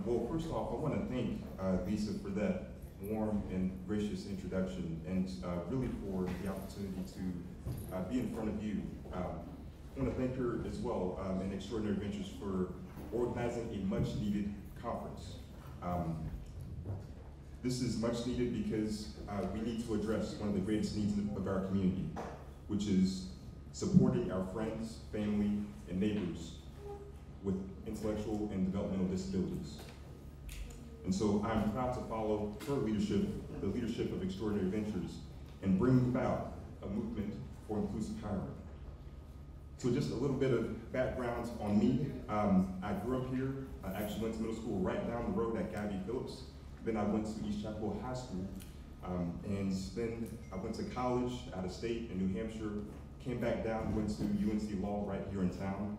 Well, first off, I want to thank Lisa for that warm and gracious introduction, and really for the opportunity to be in front of you. I want to thank her as well, and Extraordinary Ventures, for organizing a much-needed conference. This is much needed because we need to address one of the greatest needs of our community, which is supporting our friends, family, and neighbors with intellectual and developmental disabilities. And so I'm proud to follow her leadership, the leadership of Extraordinary Ventures, and bring about a movement for inclusive hiring. So just a little bit of background on me. I grew up here. I actually went to middle school right down the road at Guy V. Phillips. Then I went to East Chapel High School. And then I went to college out of state in New Hampshire, came back down, went to UNC Law right here in town.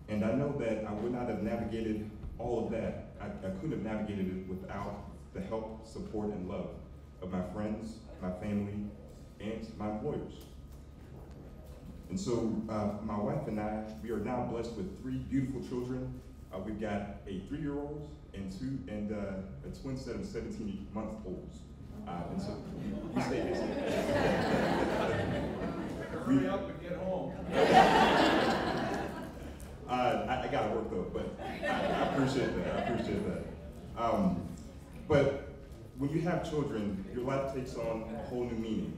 And I know that I would not have navigated all of that. I couldn't have navigated it without the help, support, and love of my friends, my family, and my employers. And so my wife and I, we are now blessed with 3 beautiful children. We've got a 3-year-old and a twin set of 17-month-olds. And so we stay busy. Hurry up and get home. I gotta work though, but I appreciate that. I appreciate that. But when you have children, your life takes on a whole new meaning.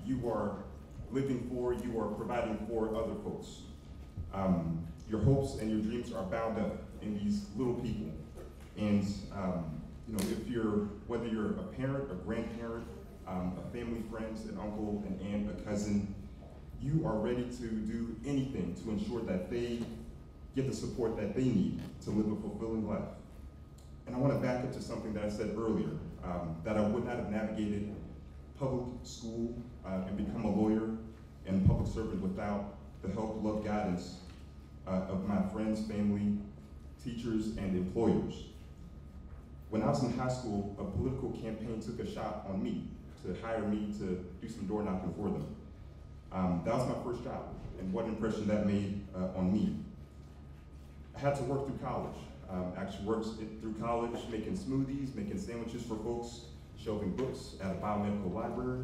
You are living for, you are providing for other folks. Your hopes and your dreams are bound up in these little people. And you know, whether you're a parent, a grandparent, a family friend, an uncle, an aunt, a cousin, you are ready to do anything to ensure that they get the support that they need to live a fulfilling life. And I want to back up to something that I said earlier, that I would not have navigated public school and become a lawyer and public servant without the help, love, guidance of my friends, family, teachers, and employers. When I was in high school, a political campaign took a shot on me to hire me to do some door knocking for them. That was my first job, and what impression that made on me. I had to work through college. Actually worked through college, making smoothies, making sandwiches for folks, shelving books at a biomedical library.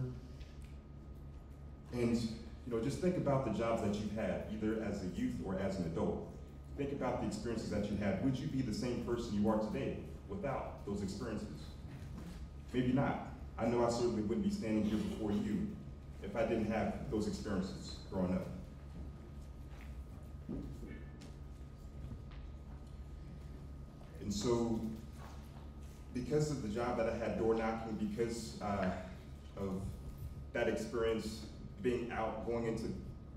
And you know, just think about the jobs that you've had, either as a youth or as an adult. Think about the experiences that you had. Would you be the same person you are today without those experiences? Maybe not. I know I certainly wouldn't be standing here before you if I didn't have those experiences growing up. And so, because of the job that I had door knocking, because of that experience, being out,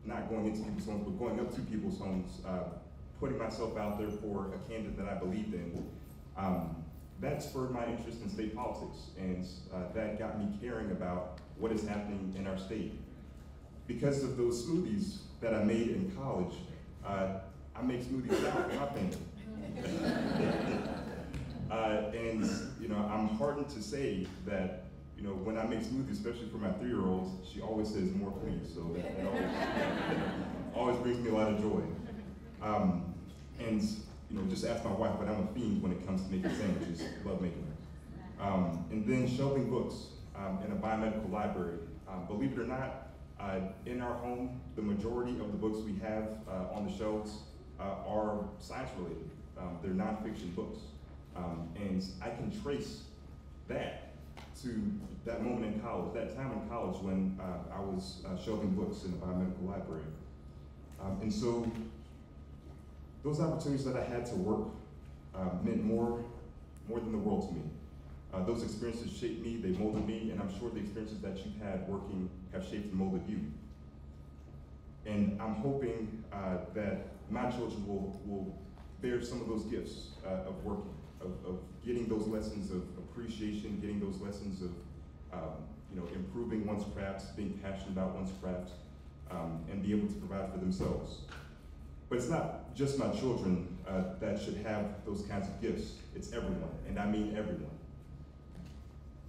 not going into people's homes, but going up to people's homes, putting myself out there for a candidate that I believed in, that spurred my interest in state politics, and that got me caring about what is happening in our state. Because of those smoothies that I made in college, I make smoothies now for my family. And you know, I'm heartened to say that, you know, when I make smoothies, especially for my 3-year-olds, she always says more please, so that always brings me a lot of joy. And you know, just ask my wife, but I'm a fiend when it comes to making sandwiches. Love making them. And then shelving books in a biomedical library. Believe it or not, in our home, the majority of the books we have on the shelves are science related. They're nonfiction books. And I can trace that to that moment in college, that time in college when I was shelving books in a biomedical library. And so those opportunities that I had to work meant more than the world to me. Those experiences shaped me, they molded me, and I'm sure the experiences that you've had working have shaped and molded you. And I'm hoping that my children will bear some of those gifts of working, of getting those lessons of appreciation, getting those lessons of you know, improving one's crafts, being passionate about one's craft, and be able to provide for themselves. But it's not just my children that should have those kinds of gifts. It's everyone, and I mean everyone.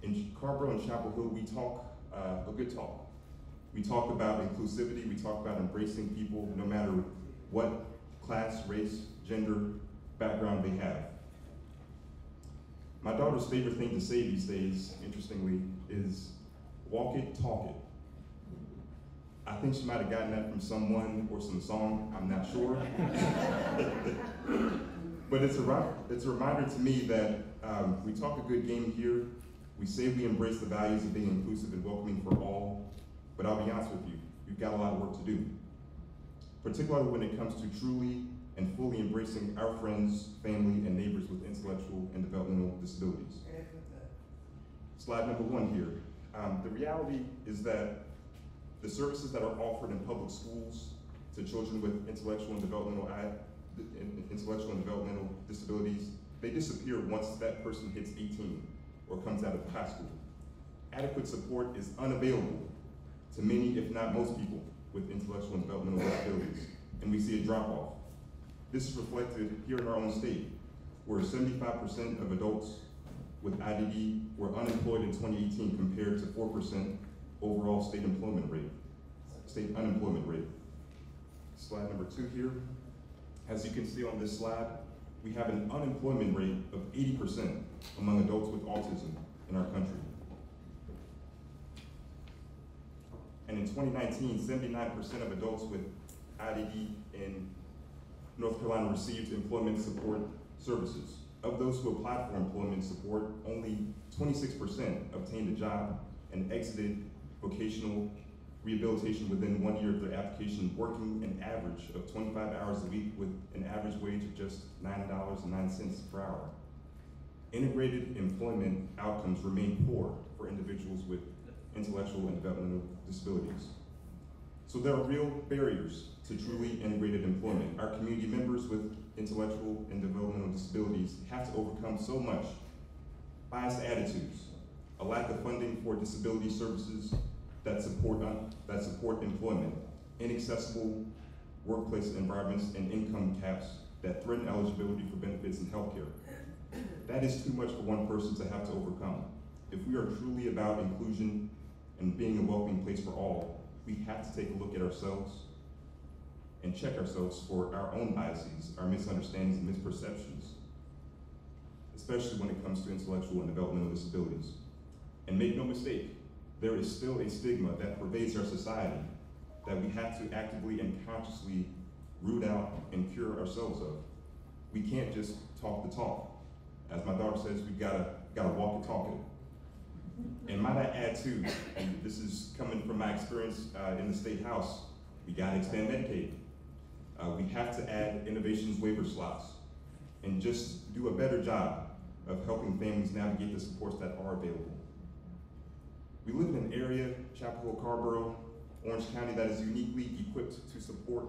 In Carrboro and Chapel Hill, we talk a good talk. We talk about inclusivity, we talk about embracing people no matter what class, race, gender, background they have. My daughter's favorite thing to say these days, interestingly, is walk it, talk it. I think she might have gotten that from someone or some song, I'm not sure. But it's a reminder to me that we talk a good game here. We say we embrace the values of being inclusive and welcoming for all, but I'll be honest with you, we've got a lot of work to do, particularly when it comes to truly and fully embracing our friends, family, and neighbors with intellectual and developmental disabilities. Slide number 1 here. The reality is that the services that are offered in public schools to children with intellectual and developmental disabilities, they disappear once that person hits 18 or comes out of high school. Adequate support is unavailable to many, if not most people, with intellectual and developmental disabilities, and we see a drop-off. This is reflected here in our own state, where 75% of adults with IDD were unemployed in 2018 compared to 4% overall state unemployment rate. Slide number 2 here. As you can see on this slide, we have an unemployment rate of 80% among adults with autism in our country. And in 2019, 79% of adults with IDD in North Carolina received employment support services. Of those who applied for employment support, only 26% obtained a job and exited vocational rehabilitation within 1 year of their application, working an average of 25 hours a week with an average wage of just $9.09 per hour. Integrated employment outcomes remain poor for individuals with intellectual and developmental disabilities. So there are real barriers to truly integrated employment. Our community members with intellectual and developmental disabilities have to overcome so much: biased attitudes, a lack of funding for disability services that support employment, inaccessible workplace environments, and income caps that threaten eligibility for benefits and healthcare. That is too much for one person to have to overcome. If we are truly about inclusion and being a welcoming place for all, we have to take a look at ourselves and check ourselves for our own biases, our misunderstandings and misperceptions, especially when it comes to intellectual and developmental disabilities. And make no mistake, there is still a stigma that pervades our society that we have to actively and consciously root out and cure ourselves of. We can't just talk the talk. As my daughter says, we've gotta walk and talk it. And might I add too, and this is coming from my experience in the State House, we gotta expand Medicaid. We have to add innovations waiver slots and just do a better job of helping families navigate the supports that are available. We live in an area, Chapel Hill, Carborough, Orange County, that is uniquely equipped to support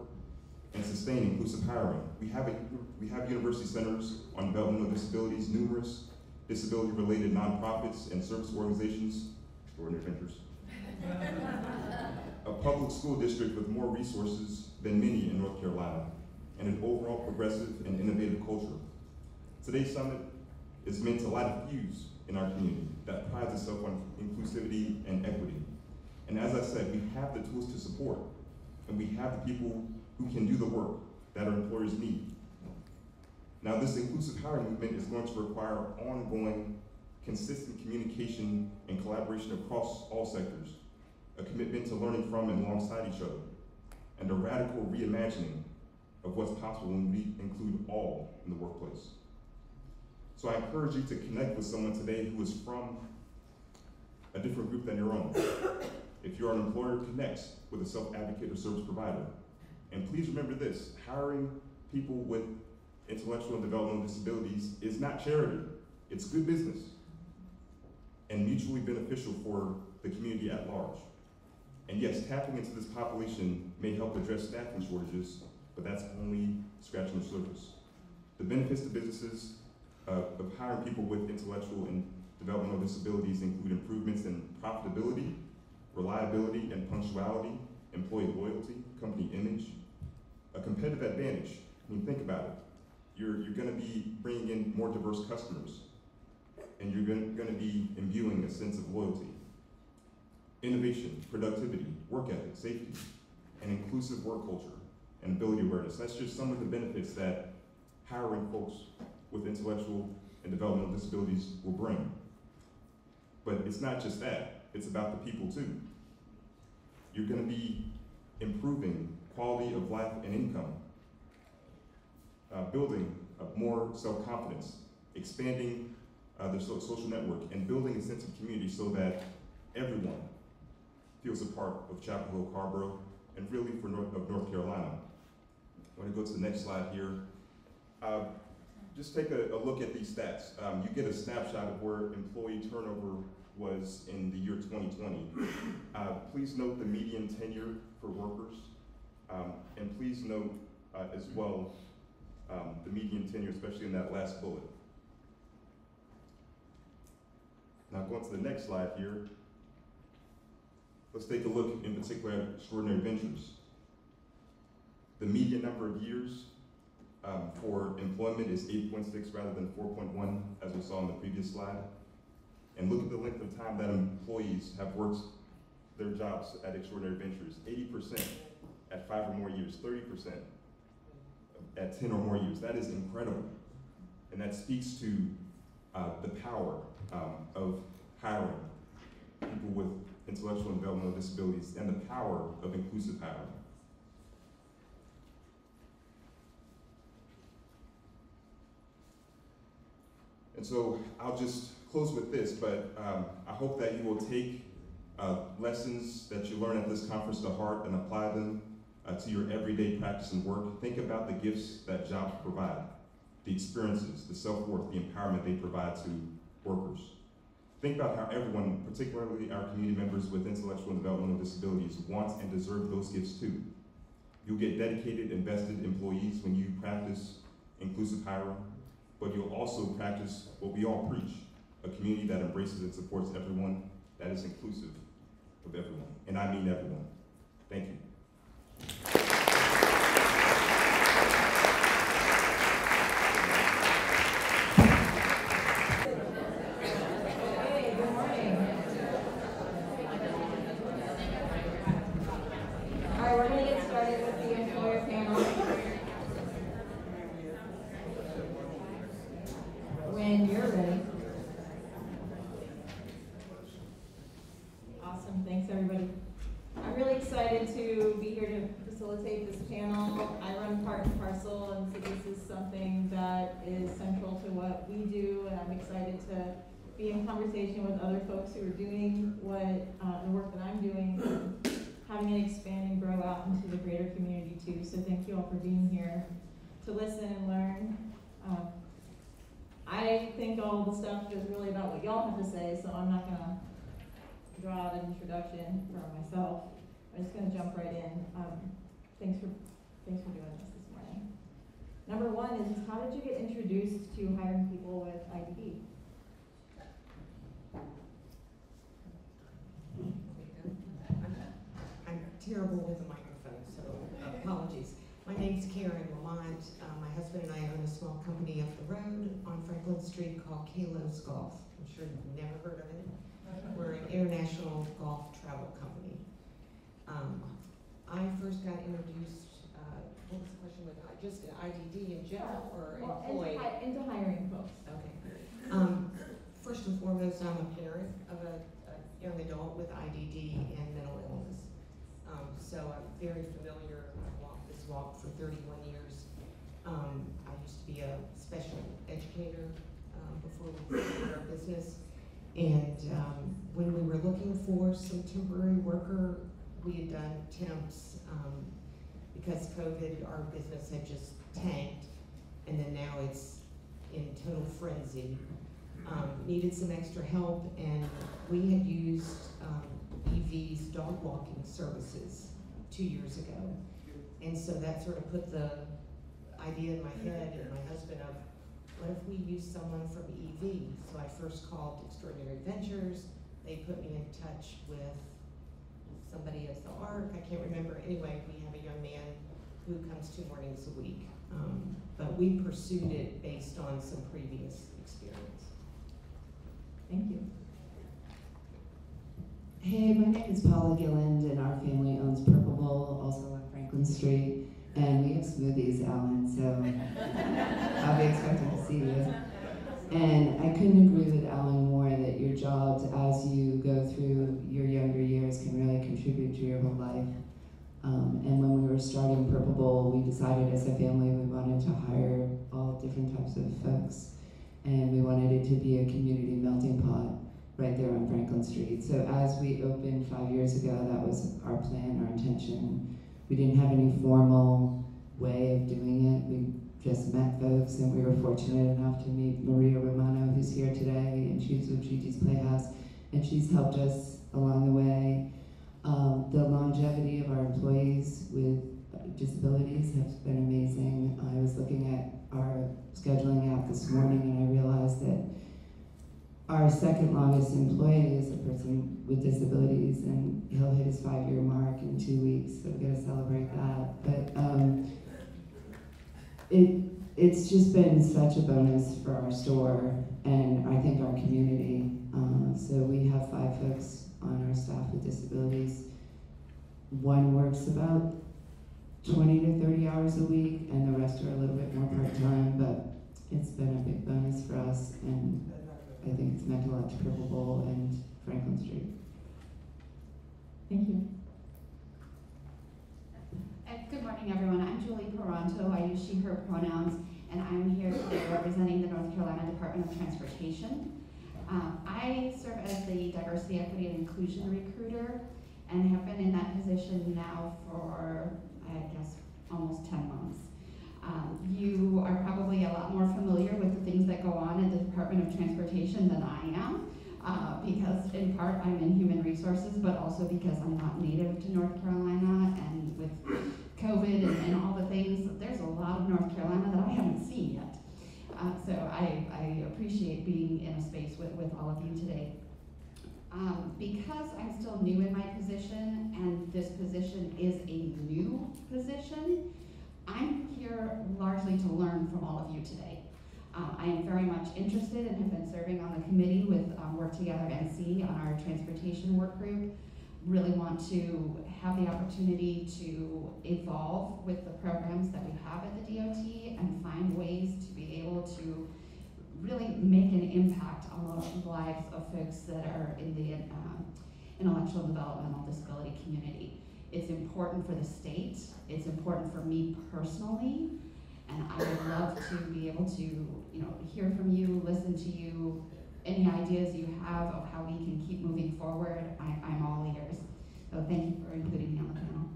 and sustain inclusive hiring. We have university centers on developmental disabilities, numerous disability-related nonprofits and service organizations, extraordinary ventures. A public school district with more resources than many in North Carolina, and an overall progressive and innovative culture. Today's summit is meant to light a fuse in our community that prides itself on inclusivity and equity. And as I said, we have the tools to support, and we have the people who can do the work that our employers need. Now, this inclusive hiring movement is going to require ongoing, consistent communication and collaboration across all sectors, a commitment to learning from and alongside each other, and a radical reimagining of what's possible when we include all in the workplace. So I encourage you to connect with someone today who is from a different group than your own. If you're an employer, connect with a self-advocate or service provider. And please remember this: hiring people with intellectual and developmental disabilities is not charity, it's good business and mutually beneficial for the community at large. And yes, tapping into this population may help address staffing shortages, but that's only scratching the surface. The benefits to businesses of hiring people with intellectual and developmental disabilities include improvements in profitability, reliability and punctuality, employee loyalty, company image, a competitive advantage. I mean, think about it. You're gonna be bringing in more diverse customers, and you're gonna be imbuing a sense of loyalty. Innovation, productivity, work ethic, safety, and inclusive work culture, and ability awareness. That's just some of the benefits that hiring folks with intellectual and developmental disabilities will bring. But it's not just that, it's about the people too. You're gonna be improving quality of life and income, building more self-confidence, expanding their social network, and building a sense of community so that everyone feels a part of Chapel Hill, Carborough, and really for North Carolina. I'm going to go to the next slide here. Just take a look at these stats. You get a snapshot of where employee turnover was in the year 2020. Please note the median tenure for workers, and please note as well the median tenure, especially in that last bullet. Now going to the next slide here, let's take a look in particular at Extraordinary Ventures. The median number of years for employment is 8.6 rather than 4.1, as we saw in the previous slide. And look at the length of time that employees have worked their jobs at Extraordinary Ventures. 80% at 5 or more years, 30% at 10 or more years. That is incredible. And that speaks to the power of hiring people with intellectual and developmental disabilities and the power of inclusive hiring. And so I'll just close with this, but I hope that you will take lessons that you learn at this conference to heart and apply them to your everyday practice and work. Think about the gifts that jobs provide, the experiences, the self-worth, the empowerment they provide to workers. Think about how everyone, particularly our community members with intellectual and developmental disabilities, want and deserve those gifts too. You'll get dedicated, invested employees when you practice inclusive hiring, but you'll also practice what we all preach, a community that embraces and supports everyone, that is inclusive of everyone. And I mean everyone. Thank you. When you're ready. Awesome, thanks everybody. I'm really excited to be here to facilitate this panel. I run Part and Parcel, and so this is something that is central to what we do, and I'm excited to be in conversation with other folks who are doing the work that I'm doing, and having it expand and grow out into the greater community too. So thank you all for being here to listen and learn. I think all the stuff is really about what y'all have to say, so I'm not gonna draw out an introduction for myself. I'm just gonna jump right in. Thanks for doing this morning. Number one is how did you get introduced to hiring people with IDD? I'm terrible with a microphone, so apologies. My name's Karen Lamont. My husband and I own a small company up the road on Franklin Street called Keynote Golf. I'm sure you've never heard of it. We're an international golf travel company. I first got introduced, what was the question, with just an IDD in general or employee? Into hiring folks. Okay. First and foremost, I'm a parent of a young adult with IDD and mental illness. So I'm very familiar. I've walked this walk for 31 years. I used to be a special educator before we started our business. And when we were looking for some temporary worker, we had done temps because COVID, our business had just tanked, and then now it's in total frenzy. Needed some extra help, and we had used EV's dog walking services 2 years ago. And so that sort of put the idea in my head and my husband of, what if we use someone from EV? So I first called Extraordinary Ventures. They put me in touch with somebody at the ARC, I can't remember. Anyway, we have a young man who comes 2 mornings a week. But we pursued it based on some previous experience. Thank you. Hey, my name is Paula Gilland, and our family owns Purple Bowl, also on Franklin Street, and we have smoothies, Alan, so whole life. And when we were starting Purple Bowl, we decided as a family we wanted to hire all different types of folks. And we wanted it to be a community melting pot right there on Franklin Street. So as we opened 5 years ago, that was our plan, our intention. We didn't have any formal way of doing it. We just met folks, and we were fortunate enough to meet Maria Romano, who's here today, and she's with Gigi's Playhouse, and she's helped us along the way. The longevity of our employees with disabilities has been amazing. I was looking at our scheduling app this morning, and I realized that our second longest employee is a person with disabilities, and he'll hit his 5-year mark in 2 weeks, so we're gonna celebrate that. But it's just been such a bonus for our store, and I think our community. So we have 5 folks on our staff with disabilities. One works about 20 to 30 hours a week, and the rest are a little bit more part-time, but it's been a big bonus for us, and I think it's meant a lot to Purple Bowl and Franklin Street. Thank you. Good morning, everyone. I'm Julie Peranto. I use she, her pronouns, and I'm here today representing the North Carolina Department of Transportation. I serve as the Diversity, Equity, and Inclusion Recruiter, and have been in that position now for, I guess, almost 10 months. You are probably a lot more familiar with the things that go on at the Department of Transportation than I am, because in part I'm in human resources, but also because I'm not native to North Carolina, and with COVID and all the things, there's a lot of North Carolina that I haven't seen yet. So I appreciate being in a space with all of you today. Because I'm still new in my position, and this position is a new position, I'm here largely to learn from all of you today. I am very much interested and have been serving on the committee with Work Together NC on our transportation work group. Really want to have the opportunity to evolve with the programs that we have at the DOT and find ways to be able to really make an impact on the lives of folks that are in the intellectual and developmental disability community. It's important for the state, it's important for me personally, and I would love to be able to, hear from you, listen to you, any ideas you have of how we can keep moving forward. I'm all ears. So thank you for including me on the panel.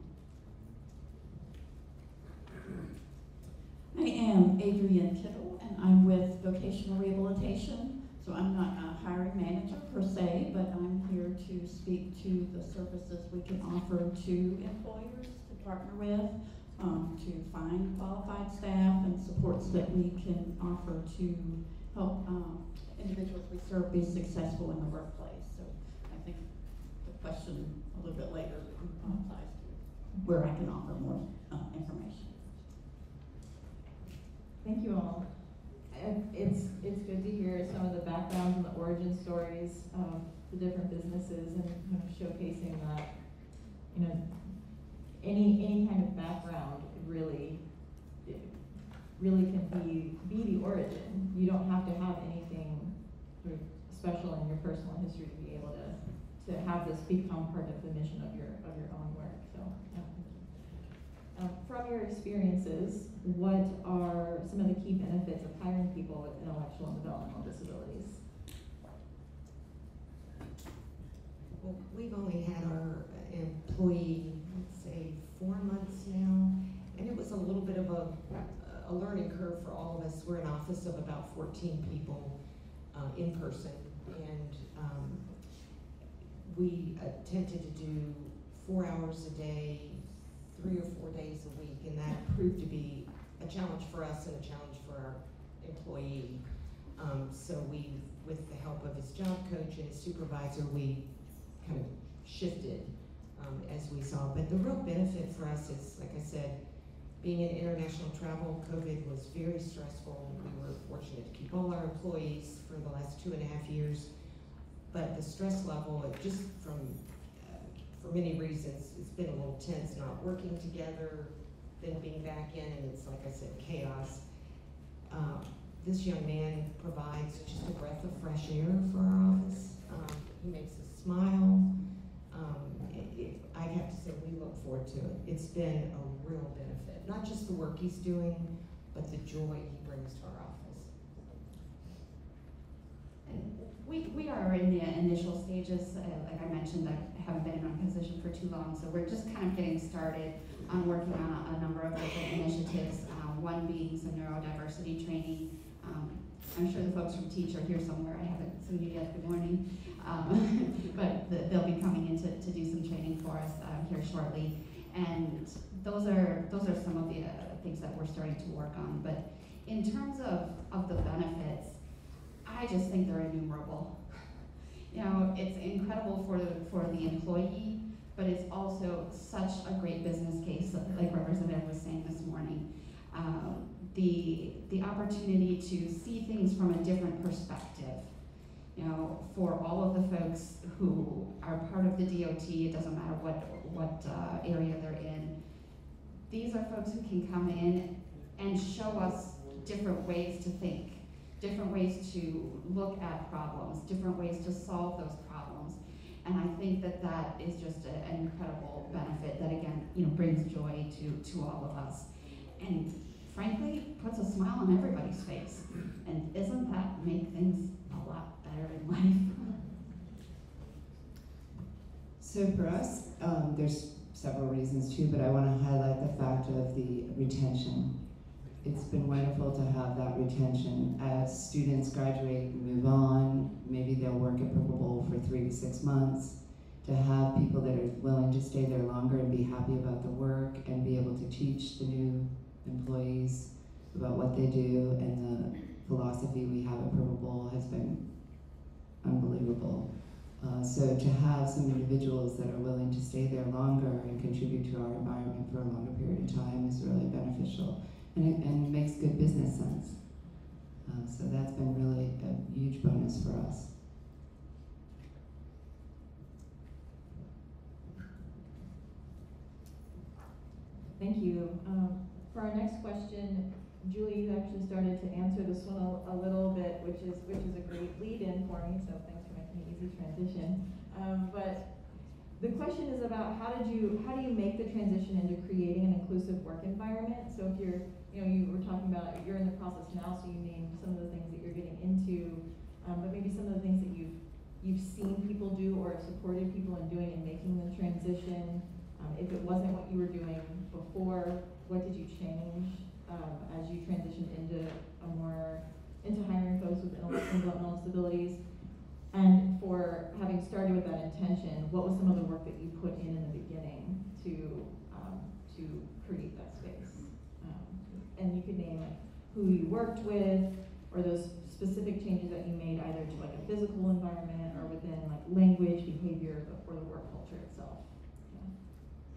I am Adrienne Kittle, and I'm with Vocational Rehabilitation. So I'm not a hiring manager per se, but I'm here to speak to the services we can offer to employers to partner with, to find qualified staff and supports that we can offer to help individuals we serve be successful in the workplace. So I think the question a little bit later applies to where I can offer more information. Thank you all. It's good to hear some of the backgrounds and the origin stories of the different businesses, and kind of showcasing that, any kind of background really can be the origin. You don't have to have anything sort of special in your personal history to be able to have this become part of the mission of your own work. So, from your experiences, what are some of the key benefits of hiring people with intellectual and developmental disabilities? Well, we've only had our employee, let's say, 4 months now, and it was a little bit of a learning curve for all of us. We're an office of about 14 people in person, and we attempted to do 4 hours a day, 3 or 4 days a week, and that proved to be a challenge for us and a challenge for our employee. So we, with the help of his job coach and his supervisor, we kind of shifted as we saw. But the real benefit for us is, like I said, being in international travel, COVID was very stressful. We were fortunate to keep all our employees for the last 2.5 years. But the stress level, just from, for many reasons, it's been a little tense, not working together, then being back in, and it's, like I said, chaos. This young man provides just a breath of fresh air for our office. He makes us smile. I have to say we look forward to it. It's been a real benefit, not just the work he's doing, but the joy he brings to our office. And we are in the initial stages. Like I mentioned, I haven't been in my position for too long, so we're just kind of getting started on working on a number of different initiatives, one being some neurodiversity training. I'm sure the folks from Teach are here somewhere. I haven't seen you yet. Good morning. But they'll be coming in to do some training for us here shortly. And those are some of the things that we're starting to work on. But in terms of the benefits, I just think they're innumerable. You know, it's incredible for the employee, but it's also such a great business case, like Representative was saying this morning. The opportunity to see things from a different perspective. You know, for all of the folks who are part of the DOT, it doesn't matter what area they're in, these are folks who can come in and show us different ways to think, different ways to look at problems, different ways to solve those problems. And I think that is just an incredible benefit that, again, you know, brings joy to all of us. And frankly, puts a smile on everybody's face. And isn't that make things a lot better in life? So for us, there's several reasons too, but I want to highlight the fact of the retention. It's been wonderful to have that retention. As students graduate and move on, maybe they'll work at Purple Bowl for 3 to 6 months. To have people that are willing to stay there longer and be happy about the work and be able to teach the new employees about what they do, and the philosophy we have at Purple Bowl has been unbelievable. So to have some individuals that are willing to stay there longer and contribute to our environment for a longer period of time is really beneficial, and makes good business sense. So that's been really a huge bonus for us. Thank you. For our next question, Julie, you actually started to answer this one a little bit, which is a great lead-in for me. So thanks for making an easy transition. But the question is about how do you make the transition into creating an inclusive work environment? So if you were talking about you're in the process now, so you named some of the things that you're getting into, but maybe some of the things that you've seen people do or supported people in doing and making the transition. If it wasn't what you were doing before, what did you change as you transitioned into hiring folks with intellectual and developmental disabilities? And for having started with that intention, what was some of the work that you put in the beginning to create that space? And you could name who you worked with, or those specific changes that you made either to like a physical environment or within like language, behavior, or the work culture itself.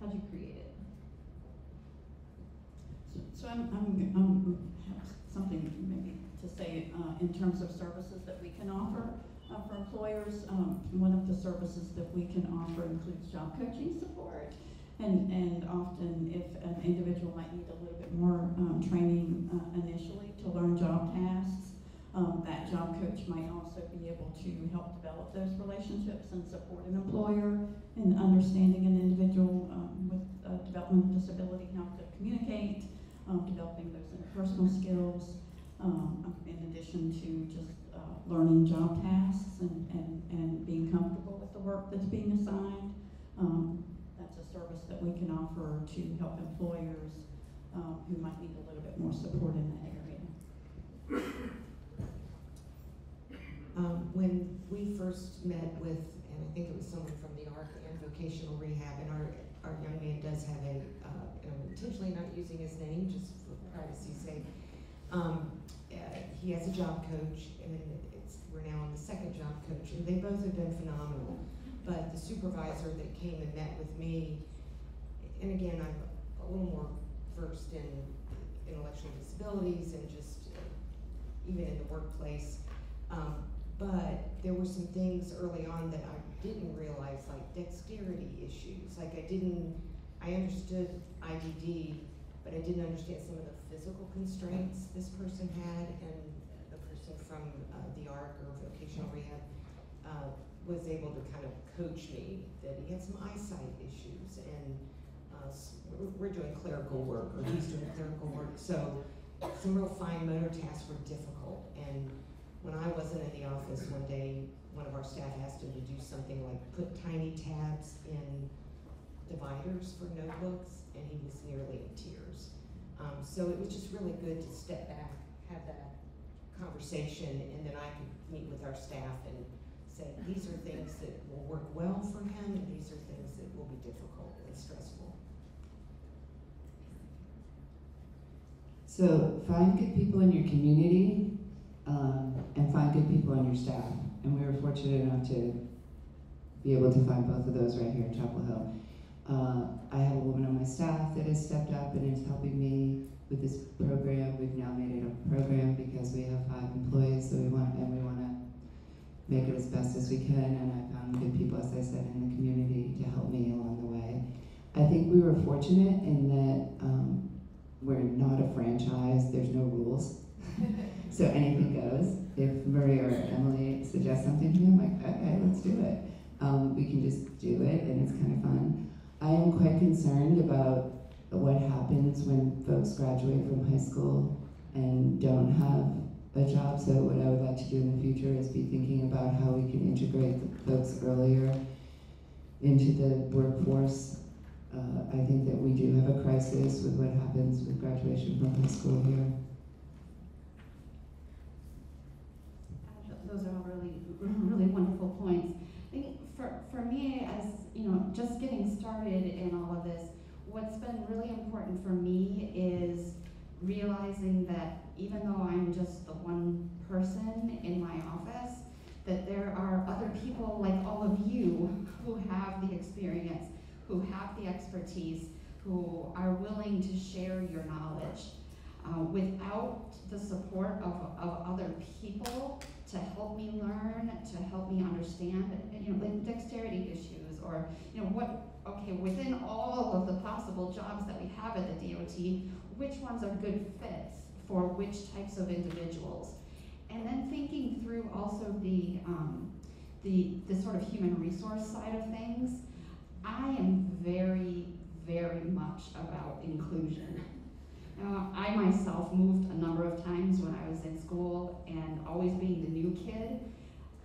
How'd you create it? So I'm have something maybe to say in terms of services that we can offer for employers. One of the services that we can offer includes job coaching support, and often if an individual might need a little bit more training initially to learn job tasks, that job coach might also be able to help develop those relationships and support an employer in understanding an individual with developmental disability, how to communicate, developing those interpersonal skills, in addition to just learning job tasks and being comfortable with the work that's being assigned. That's a service that we can offer to help employers who might need a little bit more support in that area. When we first met with, and I think it was someone from the ARC and vocational rehab, and our young man does have and I'm intentionally not using his name just for privacy's sake. He has a job coach, and we're now on the second job coach, and they both have been phenomenal. But the supervisor that came and met with me, and again, I'm a little more versed in intellectual disabilities and just even in the workplace. But there were some things early on that I didn't realize, like dexterity issues. Like I understood IDD, but I didn't understand some of the physical constraints this person had, and the person from the ARC or vocational rehab was able to kind of coach me that he had some eyesight issues, and we're doing clerical work, or he's doing clerical work, so some real fine motor tasks were difficult. And when I wasn't in the office one day, one of our staff asked him to do something like put tiny tabs in dividers for notebooks, and he was nearly in tears. So it was just really good to step back, have that conversation, and then I could meet with our staff and say, these are things that will work well for him, and these are things that will be difficult and stressful. So find good people in your community, and find good people on your staff. And we were fortunate enough to be able to find both of those right here in Chapel Hill. I have a woman on my staff that has stepped up and is helping me with this program. We've now made it a program because we have 5 employees, so we want to make it as best as we can. And I found good people, as I said, in the community to help me along the way. I think we were fortunate in that we're not a franchise. There's no rules. So anything goes. If Marie or Emily suggest something to me, I'm like, okay, let's do it. We can just do it, and it's kind of fun. I am quite concerned about what happens when folks graduate from high school and don't have a job. So what I would like to do in the future is be thinking about how we can integrate the folks earlier into the workforce. I think that we do have a crisis with what happens with graduation from high school here. Those are all really wonderful points. I think for me, as you know, just getting started in all of this, what's been really important for me is realizing that even though I'm just the one person in my office, that there are other people like all of you who have the experience, who have the expertise, who are willing to share your knowledge. Without the support of other people to help me learn, to help me understand, you know, like dexterity issues, or you know within all of the possible jobs that we have at the DOT, which ones are good fits for which types of individuals, and then thinking through also the sort of human resource side of things. I am very, very much about inclusion. I myself moved a number of times when I was in school, and always being the new kid,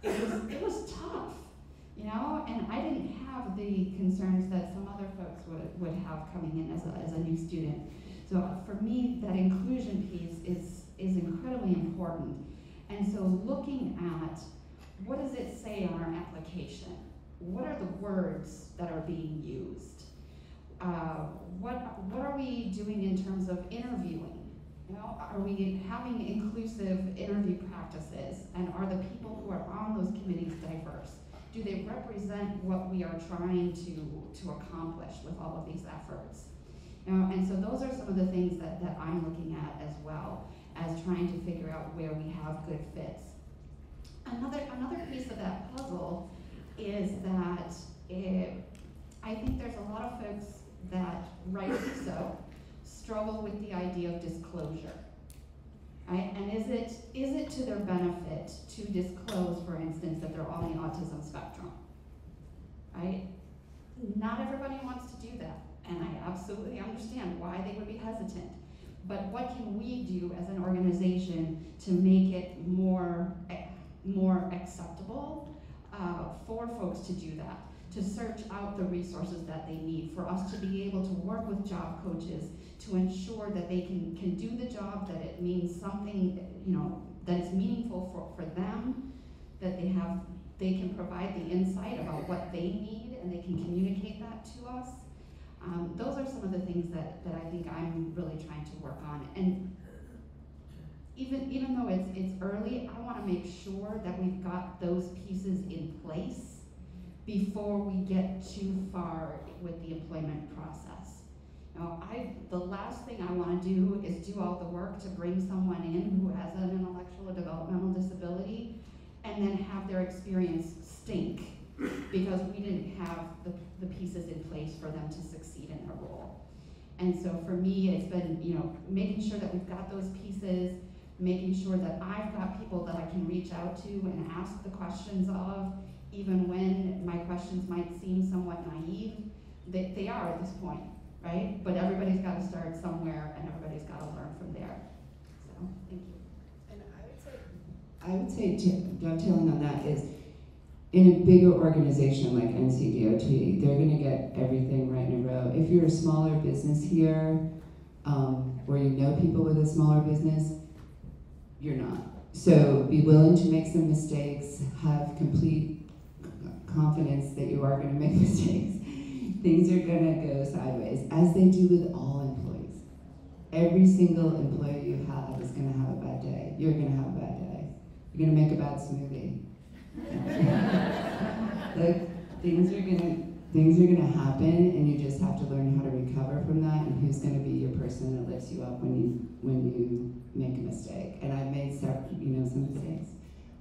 it was tough, you know, and I didn't have the concerns that some other folks would have coming in as a new student. So for me, that inclusion piece is incredibly important. And so looking at what does it say on our application? What are the words that are being used? What are we doing in terms of interviewing? You know, are we having inclusive interview practices? And are the people who are on those committees diverse? Do they represent what we are trying to accomplish with all of these efforts? You know, and so those are some of the things that I'm looking at as well as trying to figure out where we have good fits. Another piece of that puzzle is that I think there's a lot of folks that, rightly so, struggle with the idea of disclosure. Right? And is it to their benefit to disclose, for instance, that they're on the autism spectrum? Right? Not everybody wants to do that, and I absolutely understand why they would be hesitant. But what can we do as an organization to make it more acceptable for folks to do that? To search out the resources that they need, for us to be able to work with job coaches to ensure that they can do the job, that it means something, you know, that is meaningful for them, that they can provide the insight about what they need, and they can communicate that to us. Those are some of the things that I think I'm really trying to work on. And even though it's early, I want to make sure that we've got those pieces in place before we get too far with the employment process. Now, the last thing I want to do is do all the work to bring someone in who has an intellectual or developmental disability and then have their experience stink because we didn't have the pieces in place for them to succeed in their role. And so for me, it's been, you know, making sure that we've got those pieces, making sure that I've got people that I can reach out to and ask the questions of, even when my questions might seem somewhat naive, they are at this point, right? But everybody's got to start somewhere, and everybody's got to learn from there. So, thank you. And I would say, dovetailing on that is, in a bigger organization like NCDOT, they're going to get everything right in a row. If you're a smaller business here, or you know people with a smaller business, you're not. So be willing to make some mistakes, have complete confidence that you are going to make mistakes. Things are going to go sideways, as they do with all employees. Every single employee you have is going to have a bad day. You're going to have a bad day. You're going to make a bad smoothie. Like, things are gonna happen, and you just have to learn how to recover from that, and who's gonna be your person that lifts you up when you make a mistake. And I've made some mistakes.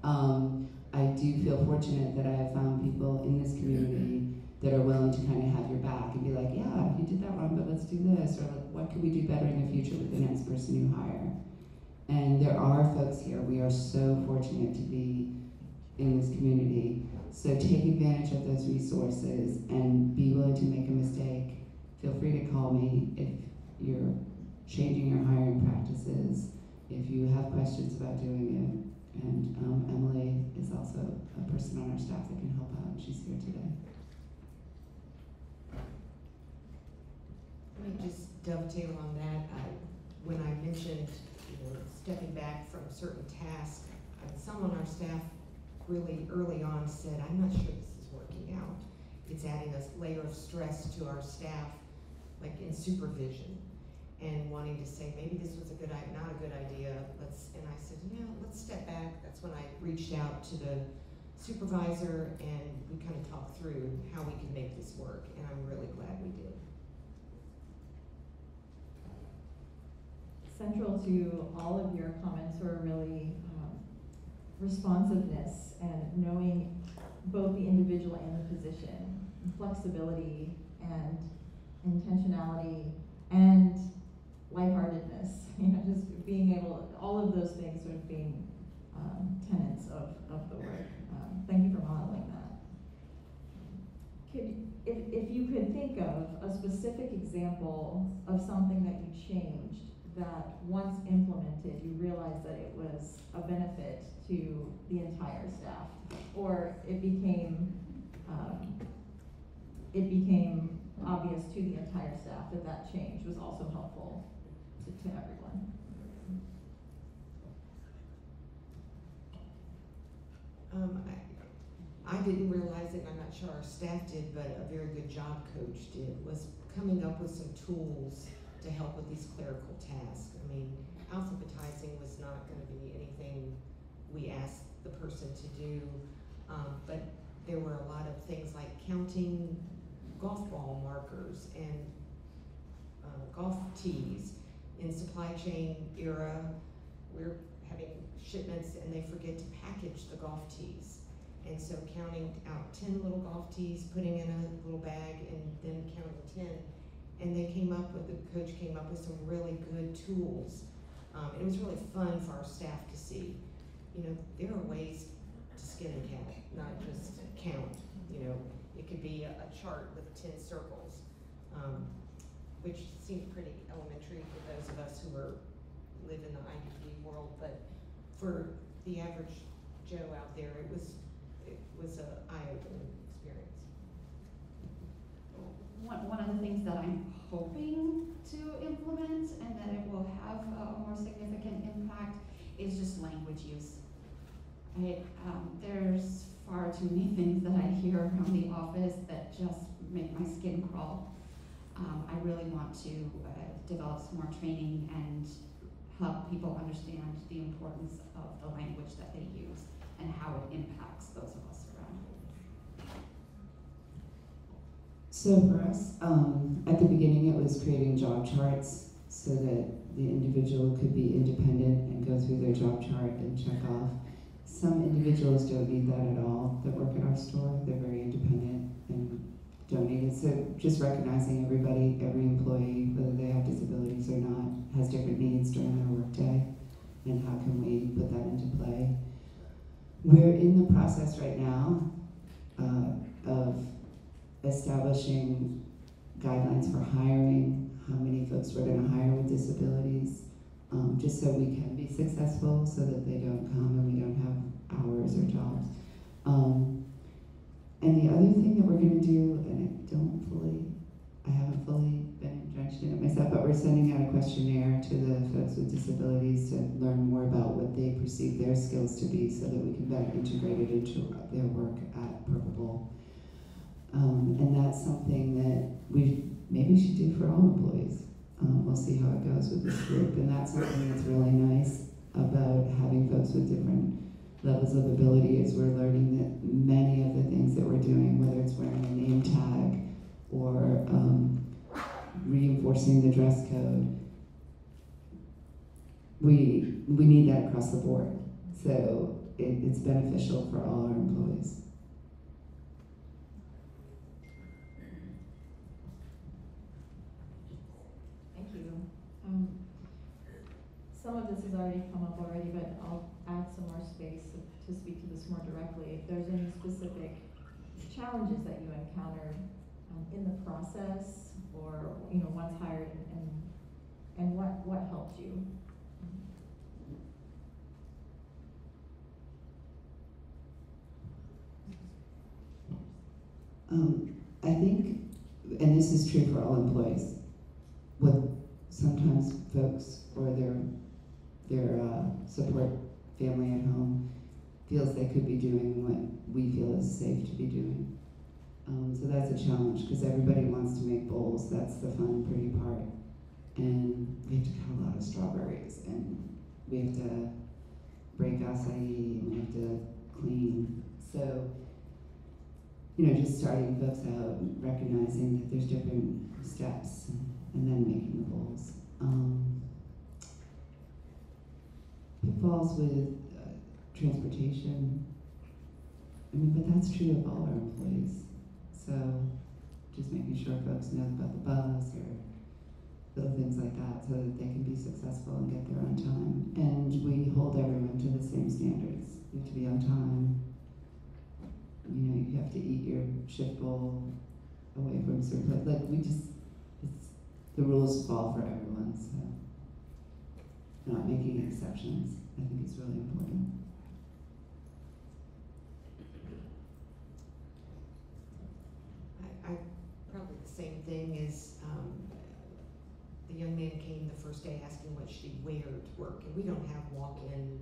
I do feel fortunate that I have found people in this community that are willing to kind of have your back and be like, yeah, you did that wrong, but let's do this, or like, what could we do better in the future with the next person you hire? And there are folks here. We are so fortunate to be in this community. So take advantage of those resources and be willing to make a mistake. Feel free to call me if you're changing your hiring practices, if you have questions about doing it. And Emily is also a person on our staff that can help out. She's here today. let me just dovetail on that. When I mentioned, stepping back from certain tasks, some on our staff really early on said, I'm not sure this is working out. It's adding a layer of stress to our staff, like in supervision, and wanting to say, maybe this was not a good idea. And I said, let's step back. That's when I reached out to the supervisor, and we kind of talked through how we could make this work, and I'm really glad we did. Central to all of your comments were really responsiveness and knowing both the individual and the position, flexibility and intentionality and lightheartedness. Just being able, all of those things sort of being tenets of the work. Thank you for modeling that. If you could think of a specific example of something that you changed that once implemented, you realized that it was a benefit to the entire staff, or it became obvious to the entire staff that change was also helpful to everyone. I didn't realize it, and I'm not sure our staff did, but a very good job coach did, was coming up with some tools to help with these clerical tasks. I mean, alphabetizing was not going to be anything we asked the person to do, but there were a lot of things like counting golf ball markers and golf tees. In supply chain era, we're having shipments and they forget to package the golf tees. And so counting out 10 little golf tees, putting in a little bag, and then counting 10. And the coach came up with some really good tools. It was really fun for our staff to see. There are ways to skin a cat, not just count. It could be a chart with 10 circles, which seems pretty elementary for those of us who live in the IDD world, but for the average Joe out there, it was an eye-opening experience. One of the things that I'm hoping to implement and that it will have a more significant impact is just language use. There's far too many things that I hear around the office that just make my skin crawl. I really want to develop some more training and help people understand the importance of the language that they use and how it impacts those of us around. So for us, at the beginning it was creating job charts so that the individual could be independent and go through their job chart and check off. Some individuals don't need that at all that work at our store. They're very independent and don't need it. So just recognizing everybody, every employee, whether they have disabilities or not, has different needs during their workday, and how can we put that into play. We're in the process right now of establishing guidelines for hiring, how many folks we're going to hire with disabilities, just so we can be successful, so that they don't come and we don't have hours or jobs. And the other thing that we're going to do, and I haven't fully been drenched in it myself, but we're sending out a questionnaire to the folks with disabilities to learn more about what they perceive their skills to be, so that we can better integrate it into their work at Purple Bowl. And that's something that we maybe should do for all employees. We'll see how it goes with this group, and that's something that's really nice about having folks with different levels of ability, is we're learning that many of the things that we're doing, whether it's wearing a name tag or reinforcing the dress code, we need that across the board. So it's beneficial for all our employees. Thank you. Some of this has already come up already, but I'll add some more space to speak to this more directly. If there's any specific challenges that you encountered in the process, or once hired, and what helped you? I think, and this is true for all employees, what sometimes folks or their support family at home feels they could be doing what we feel is safe to be doing. So that's a challenge, because everybody wants to make bowls. That's the fun, pretty part. And we have to cut a lot of strawberries, and we have to break acai, and we have to clean. So, just starting folks out, recognizing that there's different steps, and then making the bowls. Pitfalls with transportation. But that's true of all our employees. So just making sure folks know about the bus or little things like that, so that they can be successful and get there on time. And we hold everyone to the same standards. You have to be on time. You have to eat your shift bowl away from certain places. The rules fall for everyone, so not making exceptions, I think, is really important. I probably the same thing is the young man came the first day asking what she'd wear to work, and we don't have walk-in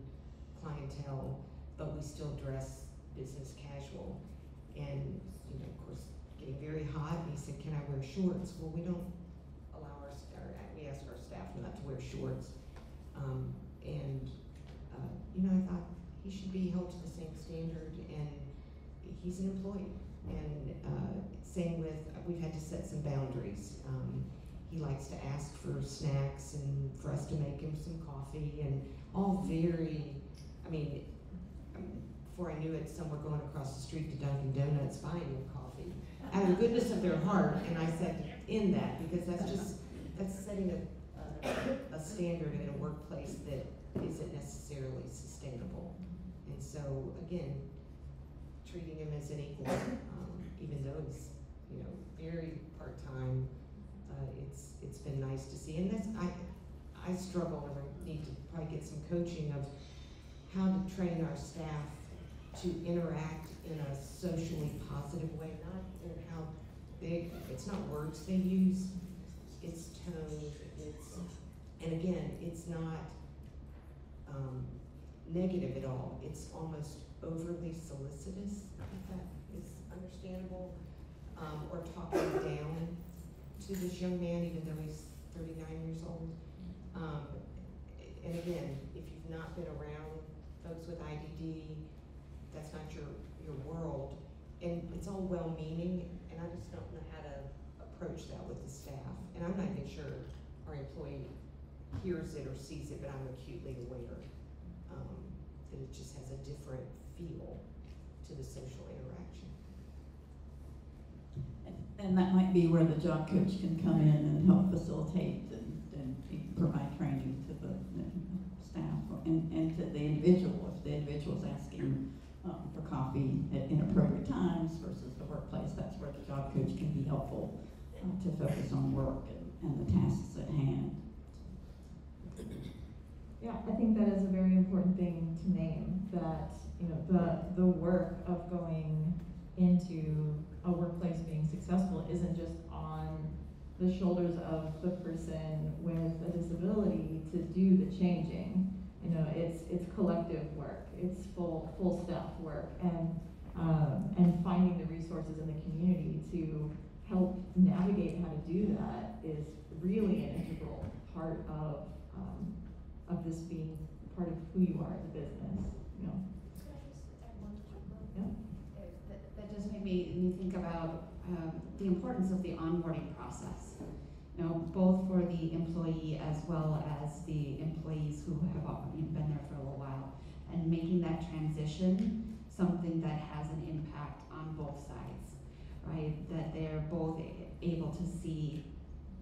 clientele, but we still dress business casual. And of course, getting very hot, and he said, "Can I wear shorts?" Well, we don't allow we ask our staff not to wear shorts. I thought he should be held to the same standard, and he's an employee. And same with, we've had to set some boundaries. He likes to ask for snacks and for us to make him some coffee, and all very, before I knew it, some were going across the street to Dunkin' Donuts buying him coffee out of the goodness of their heart. And I said, in that, because that's setting a standard in a workplace that isn't necessarily sustainable. And so, again, treating him as an equal, even though he's, very part-time, it's been nice to see. And I struggle, and I need to probably get some coaching of how to train our staff to interact in a socially positive way, not in how it's not words they use, it's tone, and again, it's not negative at all. It's almost overly solicitous, if that is understandable, or talking down to this young man, even though he's 39 years old. And again, if you've not been around folks with IDD, that's not your world, and it's all well-meaning, and I just don't know how to approach that with the staff. And I'm not even sure our employee hears it or sees it, but I'm acutely aware that it just has a different feel to the social interaction. And that might be where the job coach can come in and help facilitate and provide training to the staff and to the individual, if the individual's asking for coffee at inappropriate times versus the workplace. That's where the job coach can be helpful to focus on work and the tasks at hand. Yeah, I think that is a very important thing to name, that, you know, the work of going into a workplace being successful isn't just on the shoulders of the person with a disability to do the changing. You know, it's collective work, it's full staff work, and finding the resources in the community to help navigate how to do that is really an integral part of this being part of who you are as a business. You know. Yeah. That just made me think about the importance of the onboarding process. You know, both for the employee as well as the employees who have been there for a little while, and making that transition something that has an impact on both sides, right? That they're both able to see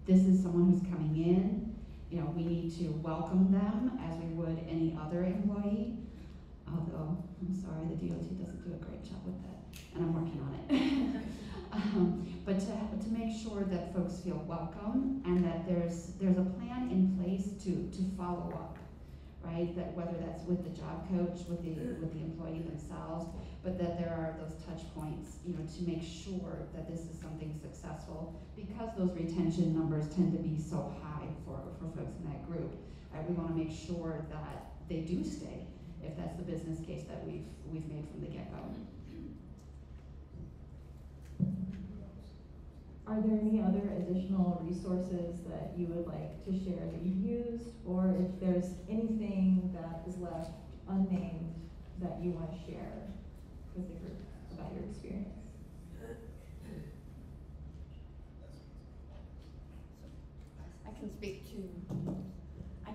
this is someone who's coming in. You know, we need to welcome them as we would any other employee. Although, I'm sorry, the DOT doesn't do a great job with that, and I'm working on it. But to make sure that folks feel welcome and that there's a plan in place to follow up, right? That whether that's with the job coach, with the employee themselves, but that there are those touch points, you know, to make sure that this is something successful, because those retention numbers tend to be so high for folks in that group. Right? We want to make sure that they do stay, if that's the business case that we've made from the get-go. Are there any other additional resources that you would like to share that you've used, or if there's anything that is left unnamed that you want to share with the group about your experience? I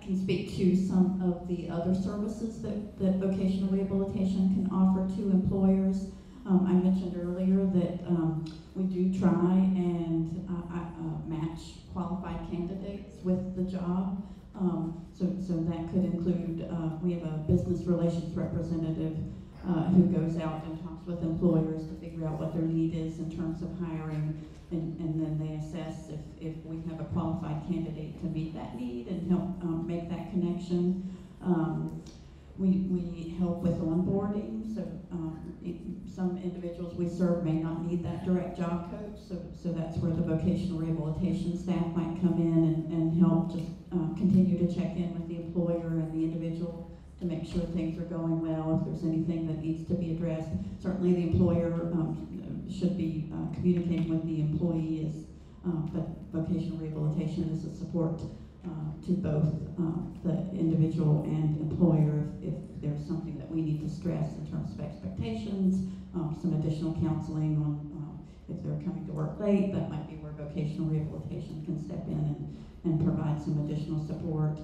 can speak to some of the other services that vocational rehabilitation can offer to employers. I mentioned earlier that we do try and match qualified candidates with the job. So that could include, we have a business relations representative who goes out and talks with employers to figure out what their need is in terms of hiring, and then they assess if we have a qualified candidate to meet that need and help make that connection. We help with onboarding, so some individuals we serve may not need that direct job coach, so that's where the vocational rehabilitation staff might come in and help just continue to check in with the employer and the individual to make sure things are going well, if there's anything that needs to be addressed. Certainly the employer should be communicating with the employee, but vocational rehabilitation is a support to both the individual and employer if there's something that we need to stress in terms of expectations, some additional counseling on if they're coming to work late. That might be where vocational rehabilitation can step in and provide some additional support.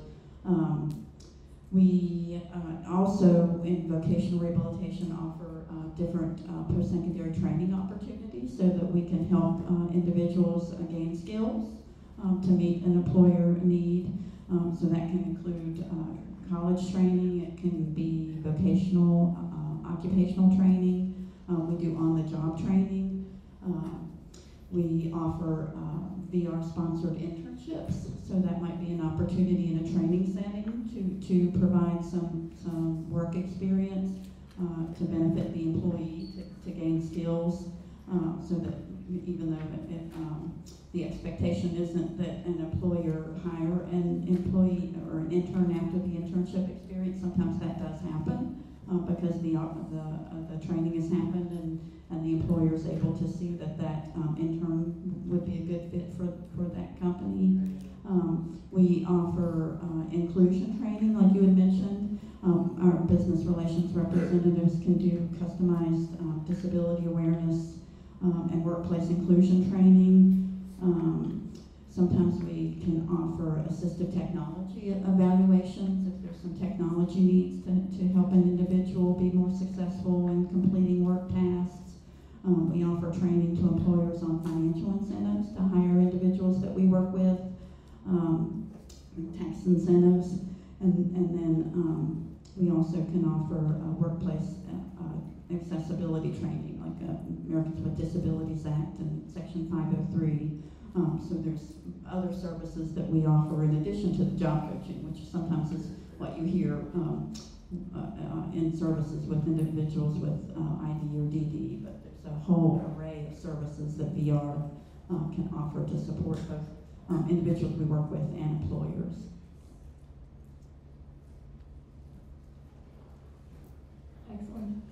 We also in vocational rehabilitation offer different post-secondary training opportunities so that we can help individuals gain skills to meet an employer need. So that can include college training, it can be vocational, occupational training. We do on-the-job training. We offer VR-sponsored internships, so that might be an opportunity in a training setting to provide some work experience to benefit the employee to gain skills, so that even though the expectation isn't that an employer hire an employee or an intern after the internship experience. Sometimes that does happen because the training has happened and the employer is able to see that intern would be a good fit for that company. We offer inclusion training, like you had mentioned. Our business relations representatives can do customized disability awareness and workplace inclusion training. Sometimes we can offer assistive technology evaluations if there's some technology needs to help an individual be more successful in completing work tasks. We offer training to employers on financial incentives to hire individuals that we work with, tax incentives, and then we also can offer workplace accessibility training, like Americans with Disabilities Act and Section 503. So there's other services that we offer in addition to the job coaching, which sometimes is what you hear in services with individuals with ID or DD, but there's a whole array of services that VR can offer to support both individuals we work with and employers. Excellent.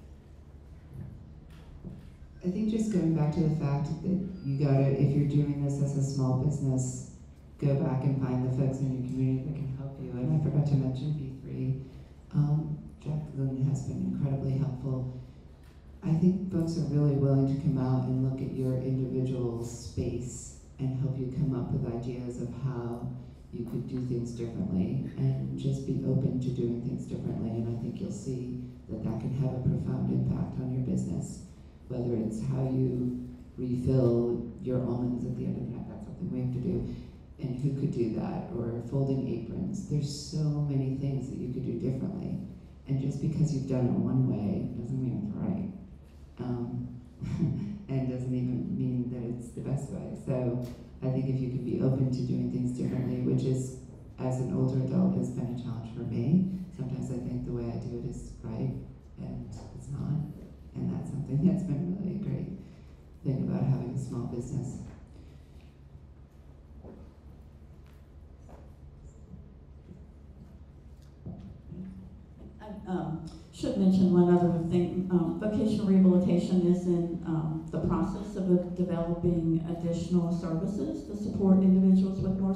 I think just going back to the fact that you gotta, if you're doing this as a small business, go back and find the folks in your community that can help you. And I forgot to mention B3. Jacqueline has been incredibly helpful. I think folks are really willing to come out and look at your individual space and help you come up with ideas of how you could do things differently, and just be open to doing things differently. And I think you'll see that that can have a profound impact on your business. Whether it's how you refill your almonds at the end of the night, that's something we have to do, and who could do that, or folding aprons. There's so many things that you could do differently, and just because you've done it one way doesn't mean it's right, and doesn't even mean that it's the best way. So I think if you could be open to doing things differently, which is, as an older adult, has been a challenge for me. Sometimes I think the way I do it is right, and it's not. And that's something that's been really a great thing about having a small business. I should mention one other thing. Vocational rehabilitation is in the process of developing additional services to support individuals with more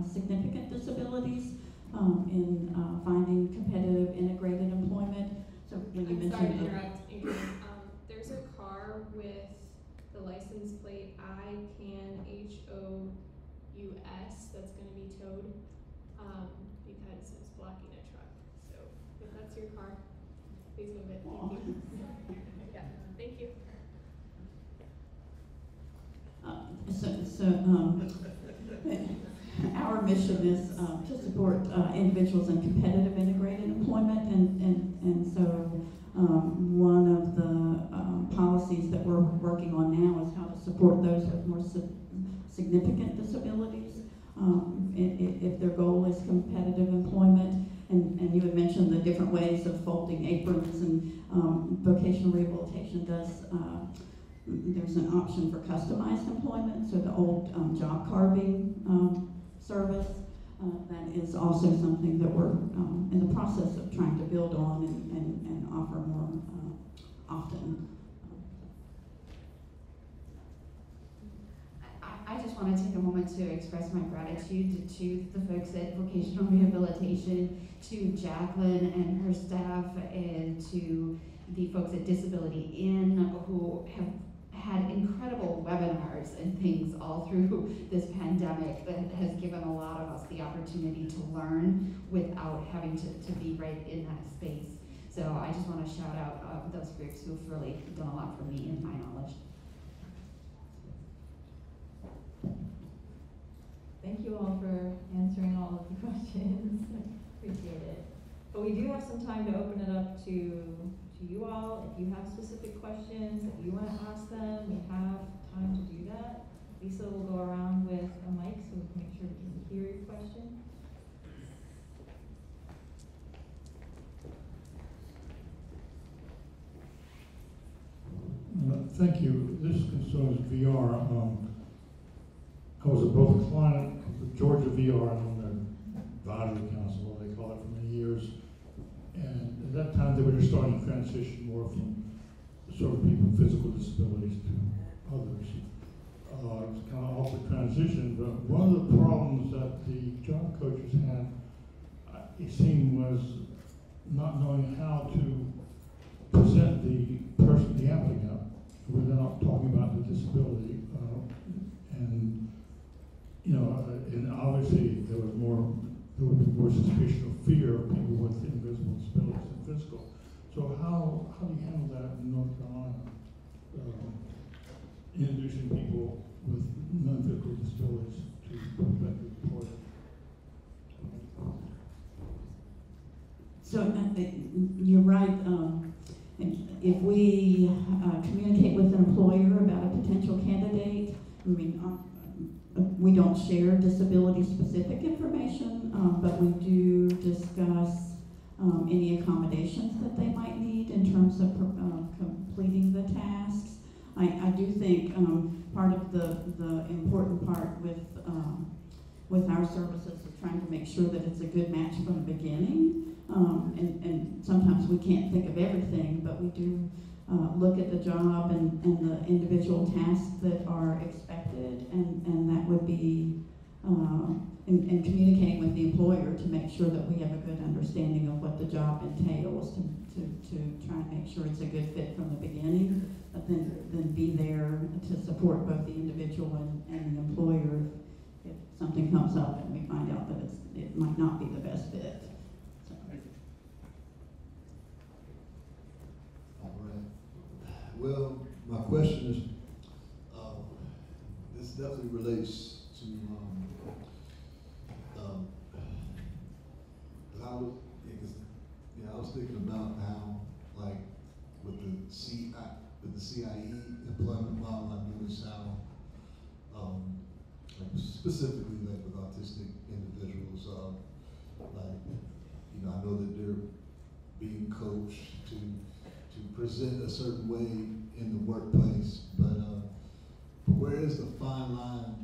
significant disabilities in finding competitive integrated employment. So when you I'm sorry to mentioned interrupt, Adrian. There's a car with the license plate ICAN HOUS that's going to be towed because it's blocking a truck. So if that's your car, please move it. Thank you. Yeah, thank you. Our mission is to support individuals in competitive integrated employment, and so one of the policies that we're working on now is how to support those with more significant disabilities if their goal is competitive employment. And you had mentioned the different ways of folding aprons, and vocational rehabilitation does. There's an option for customized employment, so the old job carving service, that is also something that we're in the process of trying to build on and offer more often. I just want to take a moment to express my gratitude to the folks at Vocational Rehabilitation, to Jacqueline and her staff, and to the folks at Disability Inn who have had incredible webinars and things all through this pandemic that has given a lot of us the opportunity to learn without having to be right in that space. So I just want to shout out those groups who've really done a lot for me and my knowledge. Thank you all for answering all of the questions. Appreciate it. But we do have some time to open it up to you all. If you have specific questions that you want to ask them, we have time to do that. Lisa will go around with a mic so we can make sure we can hear your question. Thank you. This concerns VR. I was both a client of the Georgia VR and on the advisory council, what they call it, for many years. And at that time, they were just starting to transition more from sort of people with physical disabilities to others. It was kind of awkward transition, but one of the problems that the job coaches had, it seemed, was not knowing how to present the person, the applicant, without talking about the disability. And you know, and obviously there would be more suspicion or fear of people with invisible disabilities than physical. So how do you handle that in North Carolina? Introducing people with non-physical disabilities to prospective employers. So you're right, if we communicate with an employer about a potential candidate, I mean, we don't share disability-specific information, but we do discuss any accommodations that they might need in terms of completing the tasks. I do think part of the important part with our services is trying to make sure that it's a good match from the beginning. And sometimes we can't think of everything, but we do look at the job and the individual tasks that are expected, and that would be in communicating with the employer to make sure that we have a good understanding of what the job entails, to try and make sure it's a good fit from the beginning, but then be there to support both the individual and the employer if something comes up and we find out that it might not be the best fit. So. All right. Well, my question is, this definitely relates to, I was thinking about how, like, with the CIE employment model, I noticed how, like specifically like with autistic individuals, I know that they're being coached to present a certain way in the workplace, but where is the fine line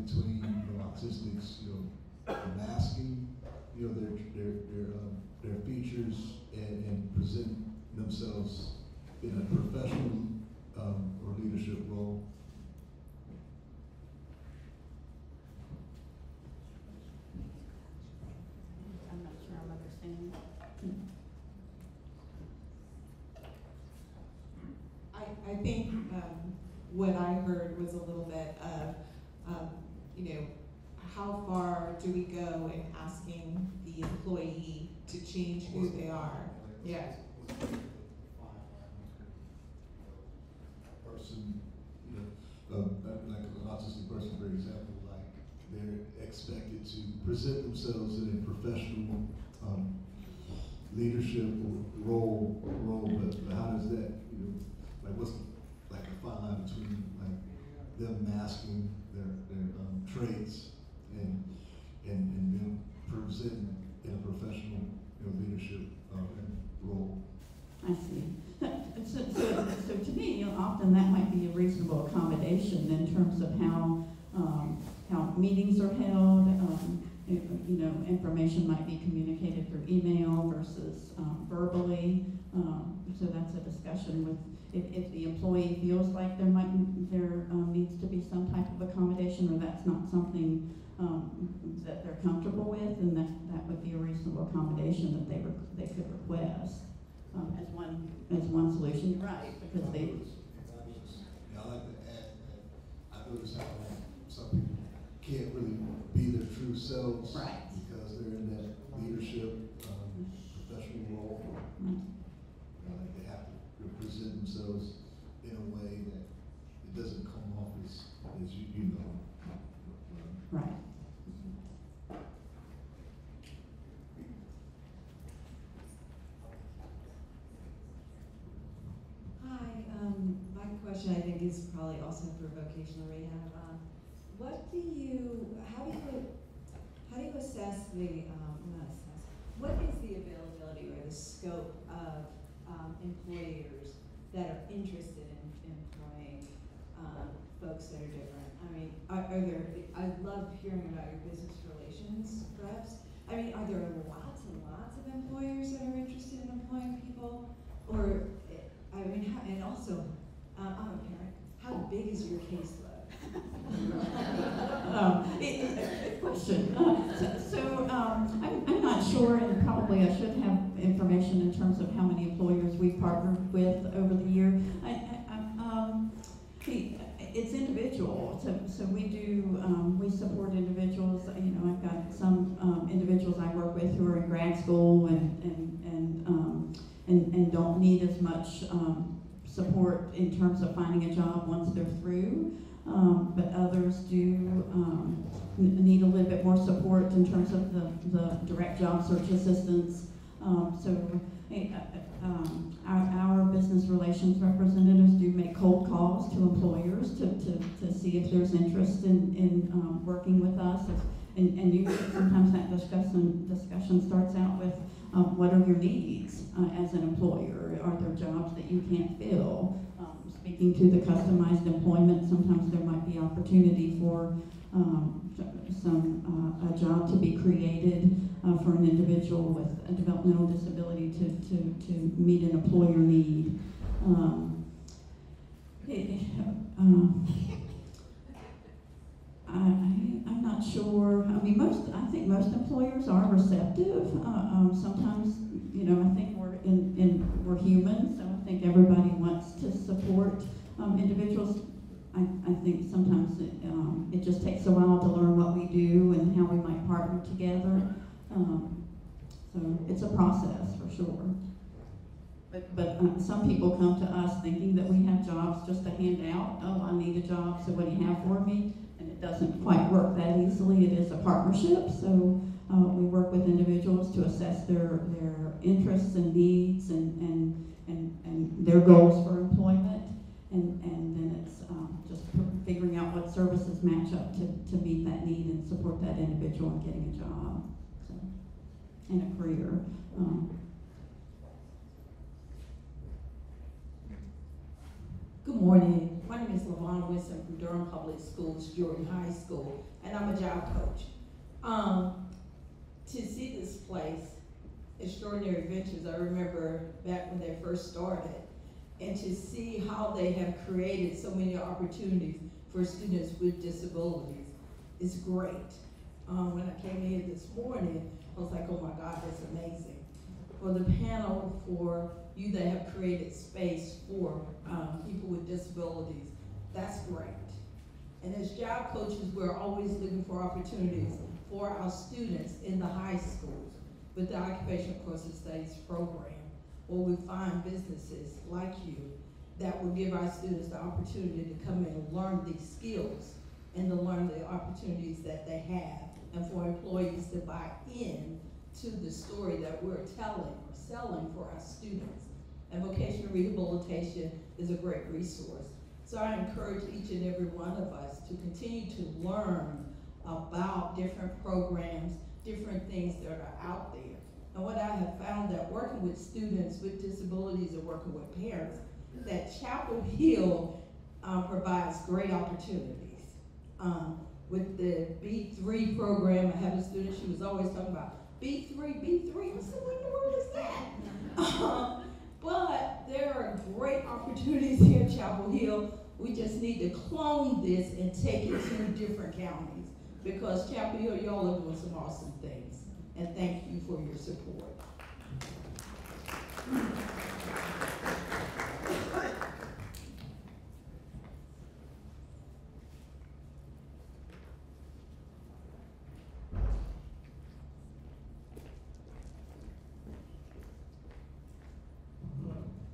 between autistics, masking, their features and present themselves in a professional or leadership role? I'm not sure I'm understanding. I think what I heard was a little bit of, how far do we go in asking the employee to change who they are? Yeah. Person, like an autistic person, for example, like they're expected to present themselves in a professional leadership role, but how does that, like what's like a fine line between like them masking their traits and them presenting in a professional leadership role? I see. So to me, often that might be a reasonable accommodation in terms of how meetings are held. Information might be communicated through email versus verbally. So that's a discussion with if the employee feels like there needs to be some type of accommodation, or that's not something that they're comfortable with, and that would be a reasonable accommodation that they could request as one solution. You're right, because they. Yeah, I like to add that I notice how some people can't really be their true selves, Right, because they're in that leadership professional role. right. Like they have to present themselves in a way that it doesn't come off as you know. Right. Hi, my question I think is probably also for vocational rehab. How do you assess what is the availability or the scope of employers that are interested in employing folks that are different? I mean, are there, I love hearing about your business relations reps. I mean, are there lots and lots of employers that are interested in employing people? Or, I mean, and also, I'm a parent, how big is your caseload? Good question. I'm not sure, and probably I should have information in terms of how many employers we've partnered with over the year. It's individual, so we support individuals. I've got some individuals I work with who are in grad school and don't need as much support in terms of finding a job once they're through. But others do need a little bit more support in terms of the direct job search assistance. So Hey, our business relations representatives do make cold calls to employers to see if there's interest in working with us. And usually sometimes that discussion starts out with what are your needs as an employer? Are there jobs that you can't fill? Speaking to the customized employment, sometimes there might be opportunity for a job to be created for an individual with a developmental disability to meet an employer need. I'm not sure. I mean, I think most employers are receptive. Sometimes, you know, I think we're human, so I think everybody wants to support individuals. I think sometimes it just takes a while to learn what we do and how we might partner together. So it's a process for sure. But some people come to us thinking that we have jobs just to hand out. Oh, I need a job, so what do you have for me? And it doesn't quite work that easily. It is a partnership, so we work with individuals to assess their interests and needs and their goals for employment, and then it's just figuring out what services match up to meet that need and support that individual in getting a job, so, and a career. Good morning. My name is LaVon Winston from Durham Public Schools, Jordan High School, and I'm a job coach. To see this place, Extraordinary Ventures, I remember back when they first started, and to see how they have created so many opportunities for students with disabilities is great. When I came in this morning, I was like, oh my God, that's amazing. For the panel, for you that have created space for people with disabilities, that's great. And as job coaches, we're always looking for opportunities for our students in the high schools with the Occupational Courses Studies program, where we find businesses like you that will give our students the opportunity to come in and learn these skills and to learn the opportunities that they have, and for employees to buy in to the story that we're telling or selling for our students. And vocational rehabilitation is a great resource. So I encourage each and every one of us to continue to learn about different programs, different things that are out there. And what I have found that working with students with disabilities and working with parents, that Chapel Hill provides great opportunities. With the B3 program, I have a student, she was always talking about B3. I said, what in the world is that? But there are great opportunities here at Chapel Hill. We just need to clone this and take it to different counties, because Chapel Hill, y'all are doing some awesome things. And thank you for your support.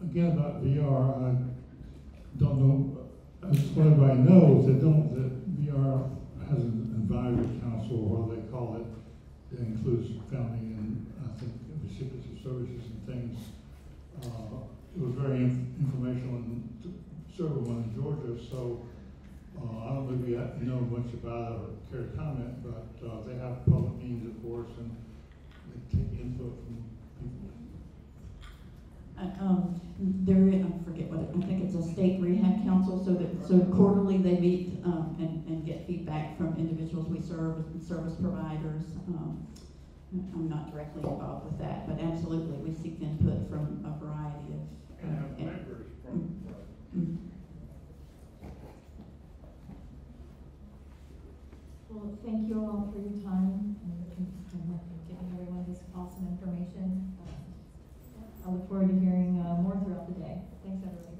Again, about VR, I don't know, just what everybody knows, that VR has an advisory council, or what they call it, that includes family and I think recipients of services and things. It was very informational and served one in Georgia, so I don't know if you know much about it or care to comment, but they have public meetings, of course, and they take input from people. I forget what I think it's a state rehab council, so quarterly they meet and get feedback from individuals we serve and service providers. I'm not directly involved with that, but absolutely we seek input from a variety of members from Well, thank you all for your time and giving everyone this awesome information. I look forward to hearing more throughout the day. Thanks, everybody.